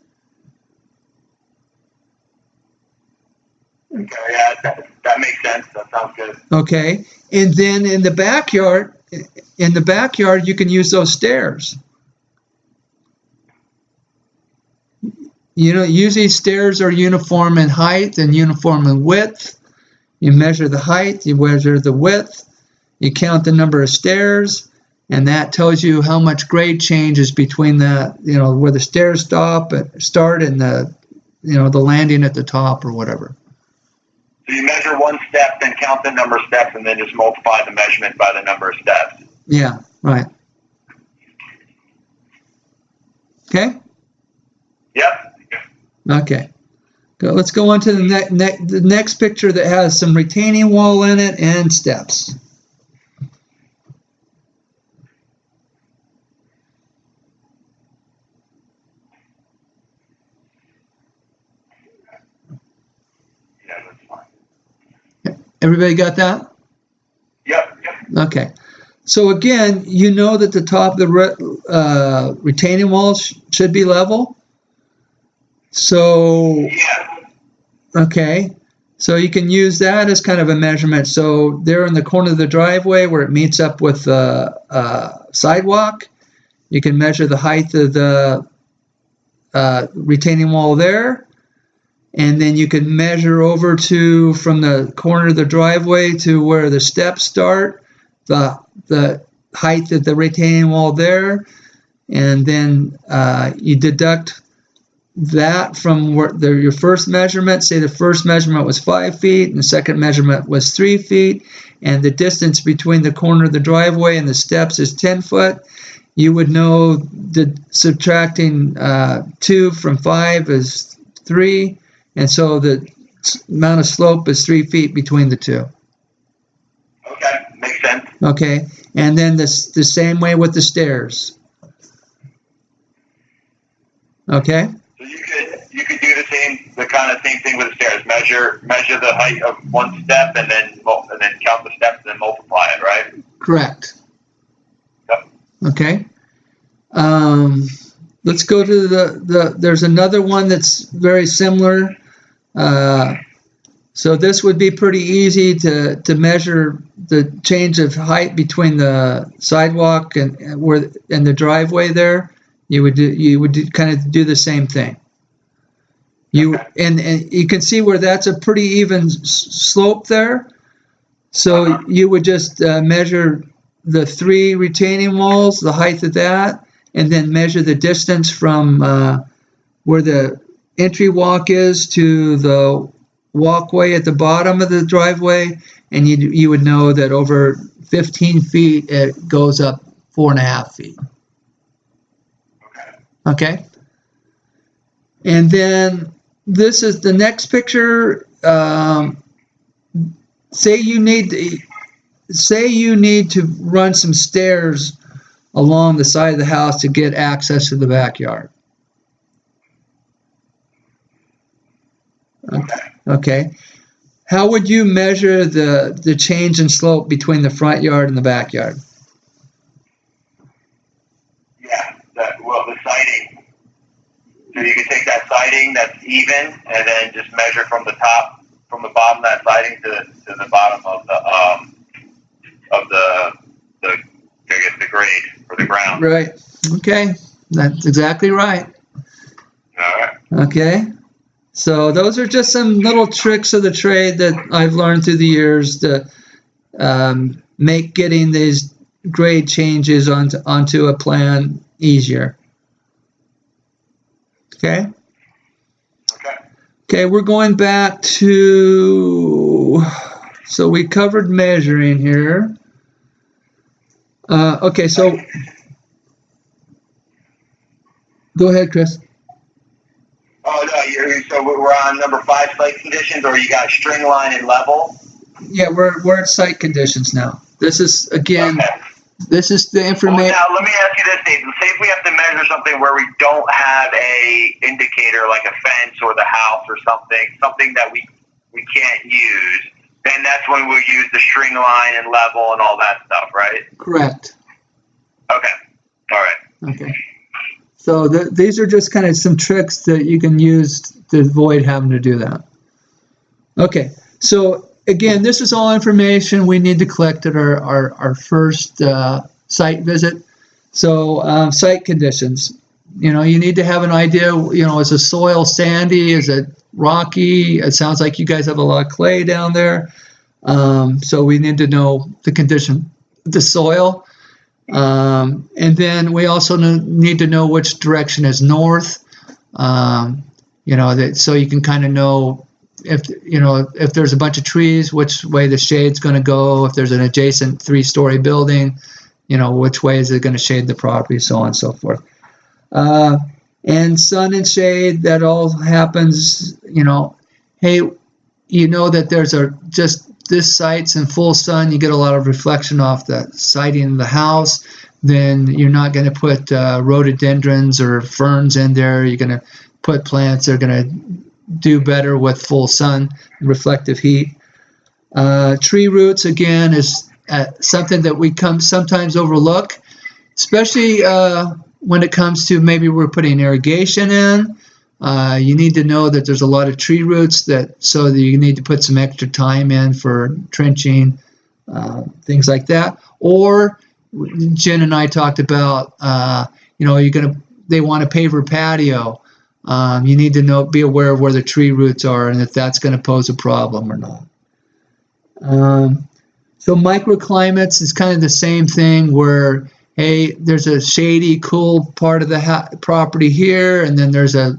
Okay, yeah, that makes sense. That sounds good. Okay, and then in the backyard, you can use those stairs. Usually stairs are uniform in height and uniform in width. You measure the height, you measure the width, you count the number of stairs, and that tells you how much grade change is between where the stairs start and the landing at the top or whatever. So you measure 1 step, then count the number of steps, and then just multiply the measurement by the number of steps. Yeah, right. Okay? Yep. Okay. Let's go on to the next picture that has some retaining wall in it and steps. Yeah, that's fine. Everybody got that? Yep. Okay. So again, that the top of the retaining wall should be level. So, Yeah. okay, so you can use that as kind of a measurement. So there in the corner of the driveway where it meets up with the sidewalk, you can measure the height of the retaining wall there. And then you can measure over from the corner of the driveway to where the steps start, the height of the retaining wall there. And then you deduct that from your first measurement. Say the first measurement was 5 feet and the second measurement was 3 feet, and the distance between the corner of the driveway and the steps is 10 foot. You would know that subtracting 2 from 5 is 3, and so the amount of slope is 3 feet between the two. Okay, makes sense. Okay, and then the same way with the stairs. Okay. So you could do the kind of same thing with the stairs. Measure the height of 1 step, and then count the steps, and then multiply it, right? Correct. Yep. Okay. Let's go to there's another one that's very similar. So this would be pretty easy to measure the change of height between the sidewalk and the driveway there. You would kind of do the same thing. And you can see where that's a pretty even slope there. So you would just measure the 3 retaining walls, the height of that, and then measure the distance from where the entry walk is to the walkway at the bottom of the driveway, and you would know that over 15 feet it goes up 4.5 feet. Okay. And then this is the next picture. Say you need to run some stairs along the side of the house to get access to the backyard. Okay. how would you measure the change in slope between the front yard and the backyard? Yeah, the siding. So you can take that siding that's even, and then just measure from the bottom of that siding to the bottom of the grade or the ground. Right. Okay. That's exactly right. All right. Okay. So those are just some little tricks of the trade that I've learned through the years to make getting these grade changes onto a plan easier. Okay. Okay, we're going back to, so we covered measuring here. Okay, so go ahead, Chris. Oh, no, so we're on number 5, site conditions, or you got string line and level? Yeah, we're at site conditions now. This is, again, Okay. this is the Well, information. now, let me ask you this, Dave. Say if we have to measure something where we don't have a indicator like a fence or the house or something that we can't use, then that's when we'll use the string line and level and all that stuff, right? Correct. Okay. All right. Okay. So these are just kind of some tricks that you can use to avoid having to do that. Okay. So again, this is all information we need to collect at our first site visit. So site conditions, you need to have an idea, is the soil sandy? Is it rocky? It sounds like you guys have a lot of clay down there. So we need to know the condition of the soil. And then we also need to know which direction is north, so you can kind of know if there's a bunch of trees, which way the shade's going to go. If there's an adjacent 3-story building, which way is it going to shade the property, so on and so forth. And sun and shade, that all happens, hey, that there's just this site's in full sun, you get a lot of reflection off the siding of the house, then you're not going to put rhododendrons or ferns in there. You're going to put plants that are going to do better with full sun, reflective heat. Tree roots, again, is something that we sometimes overlook, especially when it comes to maybe we're putting irrigation in. You need to know that there's a lot of tree roots so that you need to put some extra time in for trenching, things like that. Or Jen and I talked about, they want a paver patio. You need to be aware of where the tree roots are and if that's going to pose a problem or not. So microclimates is kind of the same thing where, hey, there's a shady, cool part of the property here, and then there's a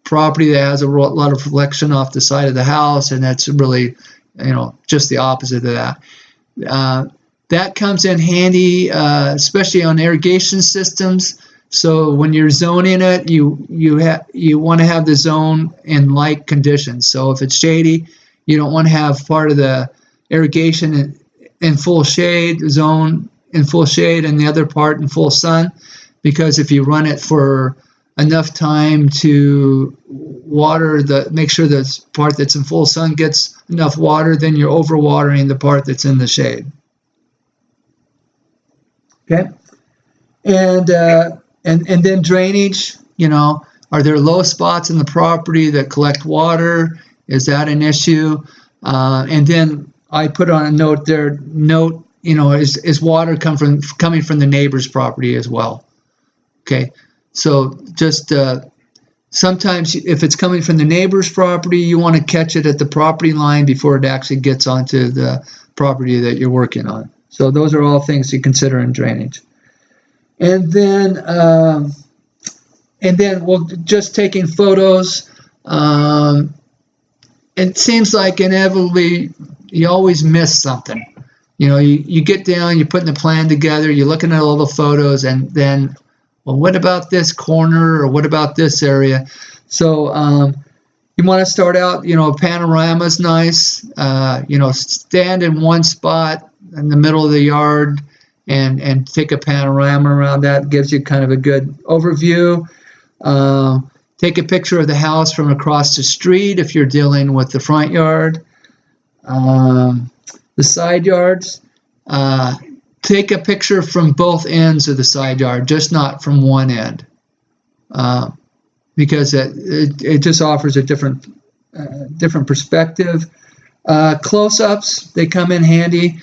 property that has a lot of reflection off the side of the house, and that's really, just the opposite of that. That comes in handy, especially on irrigation systems. So when you're zoning it, you want to have the zone in like conditions. So if it's shady, you don't want to have part of the irrigation in full shade, zone in full shade, and the other part in full sun, because if you run it for enough time to water make sure the part that's in full sun gets enough water, then you're overwatering the part that's in the shade. Okay, and then drainage. Are there low spots in the property that collect water? Is that an issue? And then I put on a note there. Is water coming from the neighbor's property as well? Okay. So just sometimes if it's coming from the neighbor's property, you want to catch it at the property line before it actually gets onto the property that you're working on. So those are all things to consider in drainage. And then we'll just taking photos. It seems like inevitably you always miss something. You get down, you're putting the plan together, you're looking at all the photos, and then, well, what about this corner, or what about this area? So you want to start out, panorama's nice. Stand in one spot in the middle of the yard and take a panorama around that. Gives you kind of a good overview. Take a picture of the house from across the street if you're dealing with the front yard. The side yards, take a picture from both ends of the side yard, just not from one end, because it just offers a different perspective. Close-ups, they come in handy.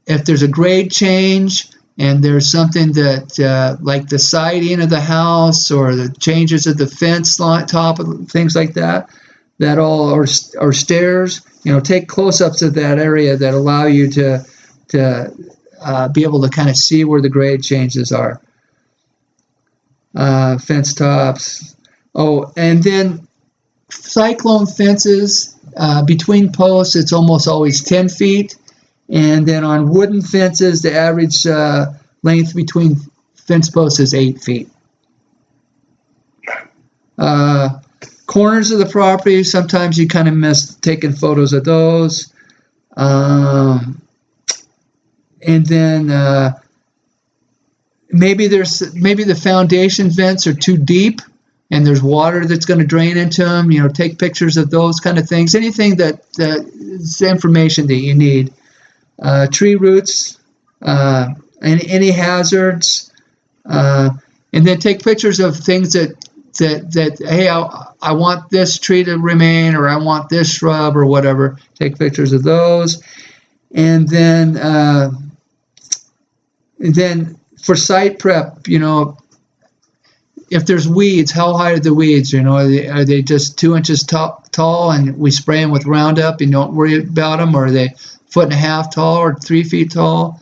If there's a grade change and there's something that like the siding of the house or the changes of the fence top, things like that all are stairs. Take close-ups of that area that allow you to be able to kind of see where the grade changes are. Fence tops. Oh, and then cyclone fences, between posts, it's almost always 10 feet. And then on wooden fences, the average length between fence posts is 8 feet. Corners of the property, sometimes you kind of miss taking photos of those. And then maybe the foundation vents are too deep and there's water that's going to drain into them. Take pictures of those kind of things. Anything that's information that you need. Tree roots, any hazards, and then take pictures of things that hey, I want this tree to remain, or I want this shrub or whatever. Take pictures of those, and then for site prep, if there's weeds, how high are the weeds? Are they just 2 inches tall, and we spray them with Roundup and don't worry about them, or are they 1.5 feet tall or 3 feet tall?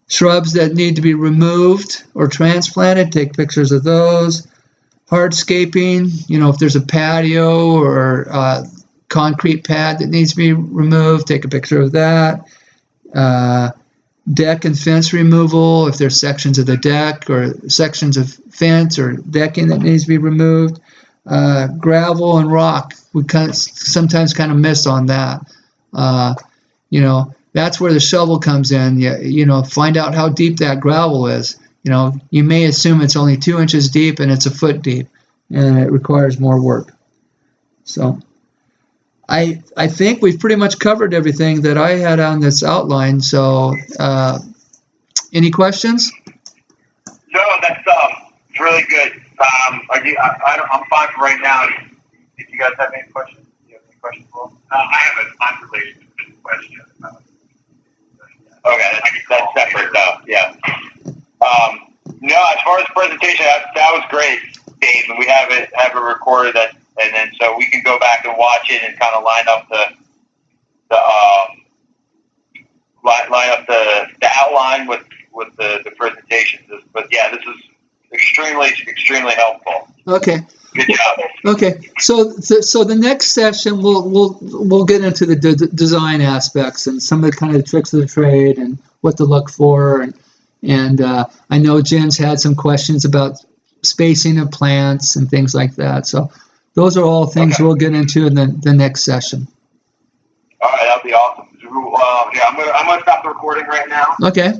Shrubs that need to be removed or transplanted, take pictures of those. Hardscaping, if there's a patio or a concrete pad that needs to be removed, take a picture of that. Deck and fence removal, if there's sections of the deck or sections of fence or decking that needs to be removed. Gravel and rock, we sometimes kind of miss on that. That's where the shovel comes in. Find out how deep that gravel is. You may assume it's only 2 inches deep and it's a foot deep, and it requires more work. So I think we've pretty much covered everything that I had on this outline. So any questions? No, that's really good. I'm fine for right now. If you guys have any questions, Will? I have an unrelated question. Okay, that's separate though. Yeah. No, as far as the presentation, that was great, Dave, and we have it recorded, and then so we can go back and watch it and kind of line up the outline with the presentations. But yeah, this is extremely helpful. Okay. Good job. Okay, so the next session we'll get into the design aspects and some of the kind of tricks of the trade and what to look for, and I know Jen's had some questions about spacing of plants and things like that. So those are all things we'll get into in the next session. All right, that'll be awesome. Yeah, I'm gonna stop the recording right now. Okay.